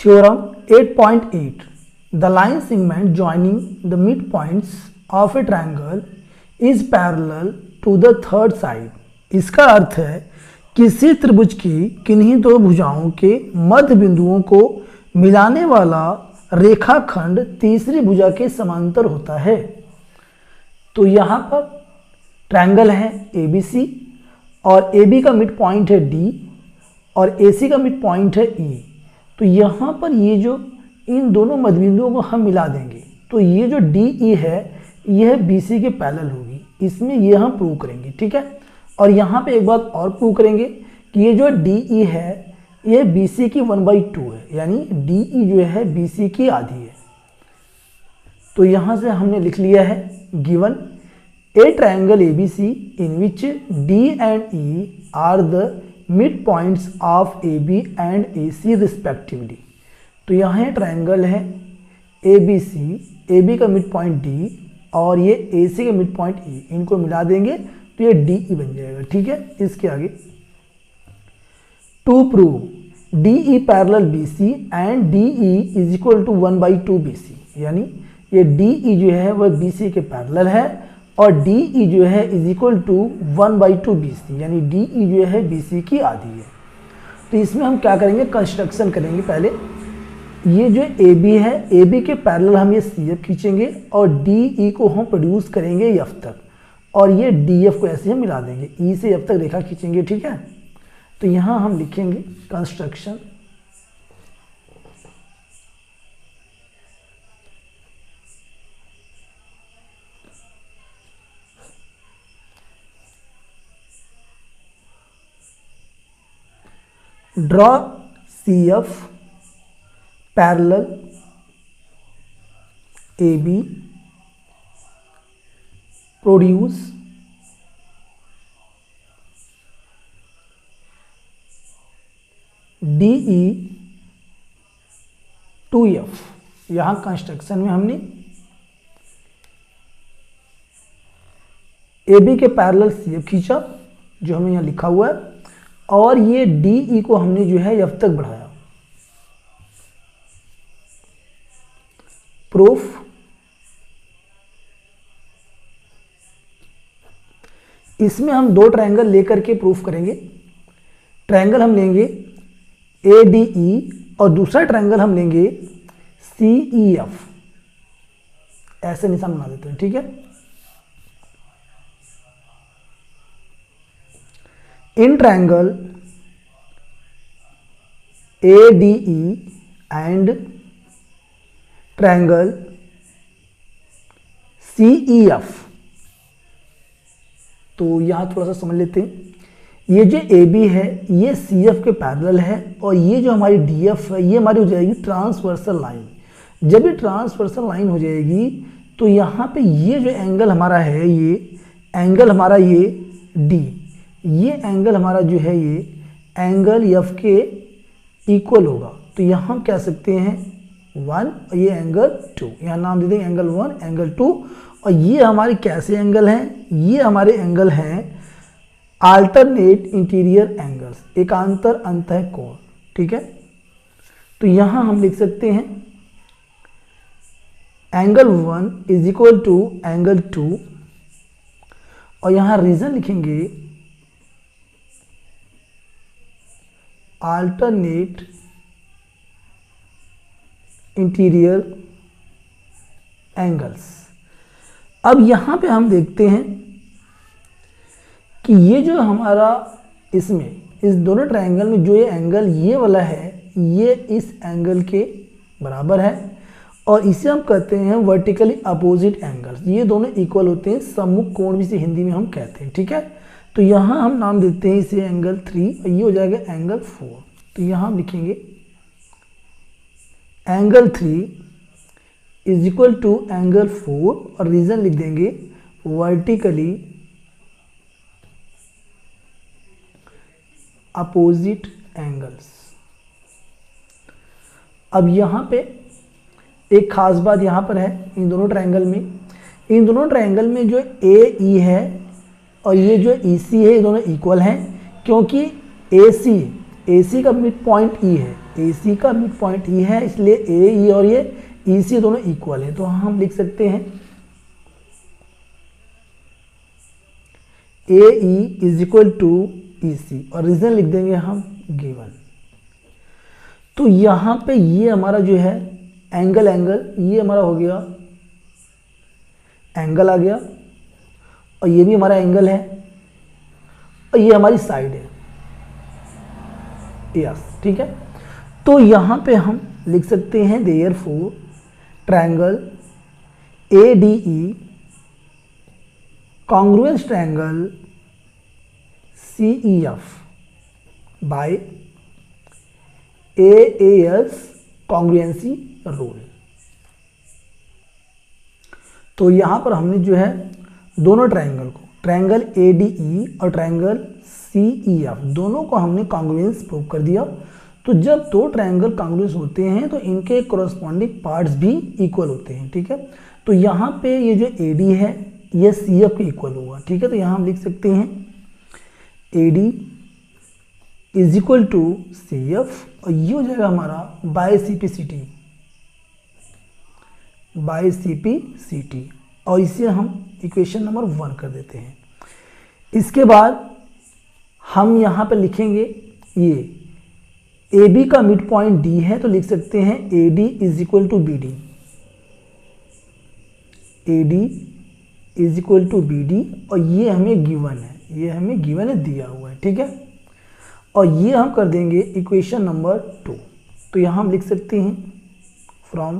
Theorem 8.8 The line segment joining the midpoints of a triangle is parallel to the third side. इसका अर्थ है किसी त्रिभुज की किन्हीं दो भुजाओं के मध्य बिंदुओं को मिलाने वाला रेखाखंड तीसरी भुजा के समांतर होता है। तो यहाँ पर ट्रायंगल है ABC और AB का मिड पॉइंट है D और AC का मिड पॉइंट है E। तो यहाँ पर ये जो इन दोनों मध्यबिंदुओं को हम मिला देंगे तो ये जो DE है यह BC के पैरेलल होगी। इसमें ये हम प्रूव करेंगे, ठीक है। और यहाँ पे एक बात और प्रूव करेंगे कि ये जो DE है यह BC की 1/2 है, यानी DE जो है BC की आधी है। तो यहाँ से हमने लिख लिया है given A triangle ABC in which D and E are the midpoints of AB and AC respectively। तो यहाँ है ट्रायंगल है ABC, AB का मिड पॉइंट D और ये AC का मिड पॉइंट E, इनको मिला देंगे तो ये DE बन जाएगा, ठीक है। इसके आगे to prove DE parallel BC and DE is equal to 1/2 BC, यानी ये DE जो है वह BC के पैरेलल है और DE जो है इज इक्वल टू 1/2 BC, यानी DE जो है BC की आधी है। तो इसमें हम क्या करेंगे, कंस्ट्रक्शन करेंगे। पहले ये जो AB है AB के पैरेलल हम ये CF खींचेंगे और DE को हम प्रोड्यूस करेंगे F तक और ये DF को ऐसे हम मिला देंगे, E से F तक रेखा खींचेंगे, ठीक है। तो यहाँ हम लिखेंगे construction draw CF parallel AB produce DE to F। यहाँ कंस्ट्रक्शन में हमने AB के पैरेलल CF खींचा जो हमें यहाँ लिखा हुआ है और ये DE को हमने जो है F तक बढ़ाया। प्रूफ इसमें हम दो ट्रायंगल लेकर के प्रूफ करेंगे। ट्रायंगल हम लेंगे ADE और दूसरा ट्रायंगल हम लेंगे CEF। ऐसे निशान बना देते हैं, ठीक है। In triangle ADE and triangle CEF, तो यहां थोड़ा सा समझ लेते हैं। ये जो AB है ये CF के पैरेलल है और ये जो हमारी DF है ये हमारी हो जाएगी ट्रांसवर्सल लाइन। जब ये ट्रांसवर्सल लाइन हो जाएगी तो यहाँ पे ये जो एंगल हमारा है ये एंगल हमारा ये D, ये एंगल हमारा जो है ये एंगल F के इक्वल होगा। तो यहाँ हम कह सकते हैं 1 और ये एंगल 2, यहाँ नाम दे देंगे एंगल 1 एंगल 2। और ये हमारे कैसे एंगल हैं, ये हमारे एंगल हैं अल्टरनेट इंटीरियर एंगल्स, एकांतर अंतः कोण, ठीक है। तो यहाँ हम लिख सकते हैं angle 1 is equal to angle 2 और यहाँ रीजन लिखेंगे अल्टरनेट इंटीरियर एंगल्स। अब यहाँ पे हम देखते हैं कि ये जो हमारा इसमें इस दोनों ट्रायंगल में जो ये एंगल ये वाला है ये इस एंगल के बराबर है और इसे हम कहते हैं वर्टिकली अपोजिट एंगल्स। ये दोनों इक्वल होते हैं, सम्मुख कोण भी इसे हिंदी में हम कहते हैं, ठीक है। तो यहाँ हम नाम देते हैं इसे एंगल 3 और ये हो जाएगा एंगल 4। तो यहाँ हम लिखेंगे angle 3 is equal to angle 4 और रीजन लिख देंगे वर्टिकली अपोजिट एंगल्स। अब यहाँ पे एक खास बात यहाँ पर है इन दोनों ट्रायंगल में जो AE है और ये जो EC है ये दोनों इक्वल हैं क्योंकि AC AC का मिड पॉइंट E है, AC का मिड पॉइंट E है, इसलिए AE और ये EC दोनों इक्वल है, तो हम लिख सकते हैं AE is equal to EC और रीजन लिख देंगे हम गिवन। तो यहां पे ये हमारा जो है एंगल ये हमारा हो गया, एंगल आ गया, और ये भी हमारा एंगल है, और ये हमारी साइड है, यस, ठीक है। तो यहां पे हम लिख सकते हैं therefore triangle ADE congruence triangle CEF by AAS congruency rule. तो यहां पर हमने जो है दोनों ट्रायंगल को, ट्रायंगल ADE और ट्रायंगल CEF दोनों को हमने कॉन्ग्रुएंस प्रूव कर दिया। तो जब दो ट्रायंगल कॉन्ग्रुएंस होते हैं तो इनके कोरस्पॉन्डिंग पार्ट्स भी इक्वल होते हैं, ठीक है। तो यहाँ पे ये जो AD है ये CF के इक्वल होगा, ठीक है। तो यहाँ हम लिख सकते हैं AD is equal to CF और ये हो जाएगा हमारा बाय CP/CT और इसे हम इक्वेशन नंबर 1 कर देते हैं। इसके बाद हम यहाँ पे लिखेंगे ये AB का मिड पॉइंट D है, तो लिख सकते हैं AD is equal to BD, AD is equal to BD और ये हमें गिवन है, ये हमें गिवन है, दिया हुआ है, ठीक है। और ये हम कर देंगे इक्वेशन नंबर 2। तो यहाँ हम लिख सकते हैं from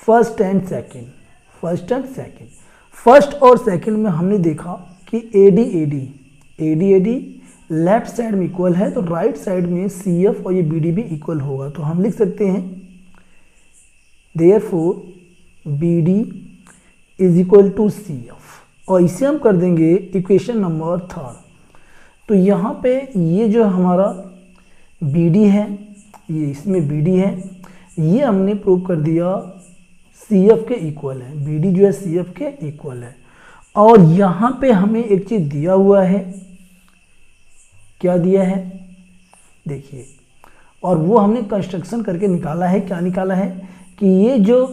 first and second. First और सेकेंड में हमने देखा कि AD लेफ्ट साइड में इक्वल है, तो राइट साइड में CF और ये BD भी इक्वल होगा। तो हम लिख सकते हैं therefore BD is equal to CF और इसे हम कर देंगे इक्वेशन नंबर 3। तो यहाँ पे ये जो हमारा BD है, ये इसमें BD है, ये हमने प्रूव कर दिया CF के इक्वल है, BD जो है CF के इक्वल है। और यहाँ पे हमें एक चीज़ दिया हुआ है, क्या दिया है देखिए, और वो हमने कंस्ट्रक्शन करके निकाला है। क्या निकाला है कि ये जो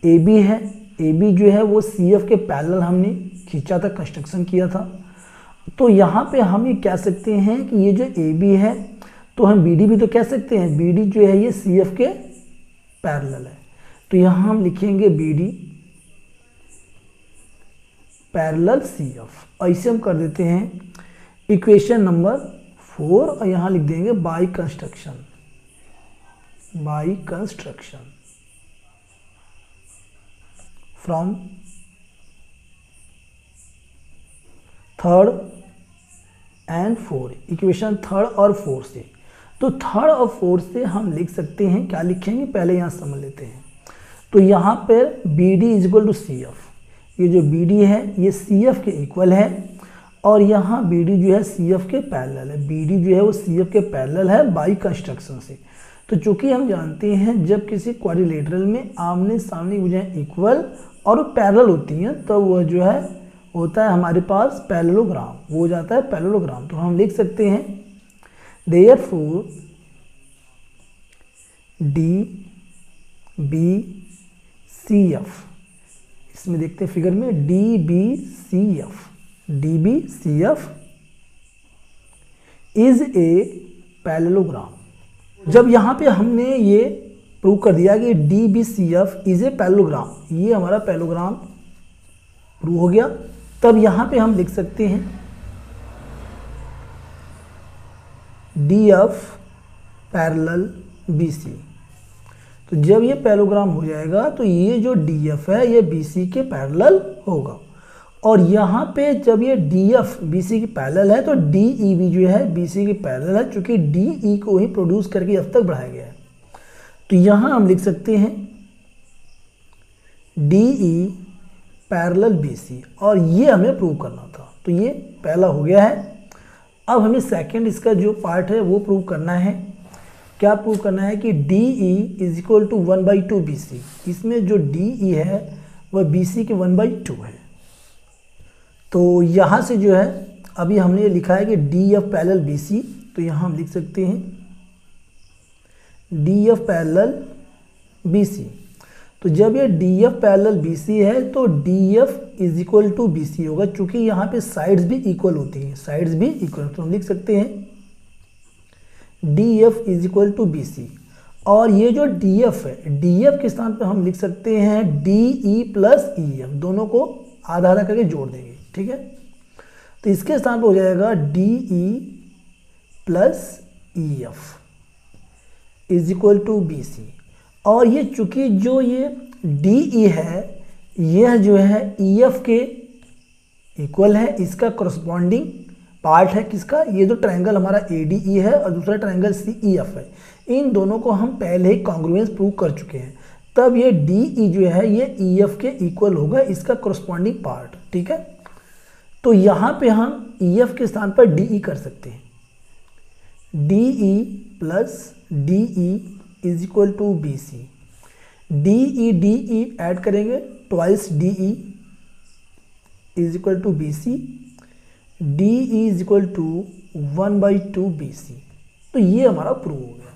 AB है, AB जो है वो CF के पैरेलल हमने खींचा था, कंस्ट्रक्शन किया था। तो यहाँ पे हम ये कह सकते हैं कि ये जो AB है, तो हम BD भी तो कह सकते हैं, BD जो है ये CF के पैरेलल है। तो यहाँ हम लिखेंगे BD पैरेलल CF और इसे हम कर देते हैं इक्वेशन नंबर 4 और यहाँ लिख देंगे by construction from third and 4, equation 3 और 4 से। तो 3 और 4 से हम लिख सकते हैं, क्या लिखेंगे पहले यहाँ समझ लेते हैं। तो यहाँ पर BD is equal to CF, ये जो BD है ये CF के इक्वल है और यहाँ BD जो है CF के पैरेलल है, BD जो है वो CF के पैरेलल है बाई कंस्ट्रक्शन से। तो चूंकि हम जानते हैं जब किसी क्वाड्रिलेटरल में आमने सामने की भुजाएं इक्वल और पैरेलल होती हैं तो वह जो है होता है हमारे पास पैरेललोग्राम, वो हो जाता है पैरेललोग्राम। तो हम लिख सकते हैं देयरफॉर DBCF, इसमें देखते हैं फिगर में DBCF इज ए पैरेललोग्राम। जब यहाँ पे हमने ये प्रूव कर दिया कि DBCF इज ए पैरेललोग्राम, ये हमारा पैरेललोग्राम प्रूव हो गया, तब यहाँ पे हम लिख सकते हैं DF पैरेलल BC। तो जब ये पैरेललोग्राम हो जाएगा तो ये जो DF है ये BC के पैरेलल होगा और यहाँ पे जब ये DF BC की पैरेलल है तो DE जो है BC की पैरेलल है, चूँकि DE को ही प्रोड्यूस करके F तक बढ़ाया गया है। तो यहाँ हम लिख सकते हैं DE पैरेलल BC और ये हमें प्रूव करना था। तो ये पहला हो गया है। अब हमें सेकंड इसका जो पार्ट है वो प्रूव करना है। क्या प्रूव करना है कि DE is equal to 1/2 BC। इसमें जो DE है वह BC के 1/2 है। तो यहाँ से जो है अभी हमने ये लिखा है कि D F parallel B C, तो यहाँ हम लिख सकते हैं D F parallel B C. तो जब ये D F parallel B C है तो D F is equal to B C होगा, चूंकि यहाँ पे साइड्स भी इक्वल होती हैं, साइड्स भी इक्वल, तो हम लिख सकते हैं D F is equal to B C. और ये जो डी एफ है, डी एफ के स्थान पर हम लिख सकते हैं D E plus E F, दोनों को आधा आधा करके जोड़ देंगे, ठीक है। तो इसके स्थान पर हो जाएगा D E plus E F is equal to B C. और ये चूंकि जो ये डी ई है, यह जो है ई एफ के इक्वल है, इसका करस्पॉन्डिंग पार्ट है किसका, ये जो ट्रायंगल हमारा ए डी ई है और दूसरा ट्रायंगल सी ई एफ है, इन दोनों को हम पहले ही कॉन्ग्रुएंस प्रूव कर चुके हैं। तब ये डी ई जो है ये ई एफ के इक्वल होगा, इसका करस्पॉन्डिंग पार्ट, ठीक है। तो यहाँ पे हम ई एफ के स्थान पर डी ई कर सकते हैं, D E plus D E is equal to B C. D E add करेंगे, twice D E is equal to B C, D E is equal to 1/2 B C. तो ये हमारा प्रूव हो गया।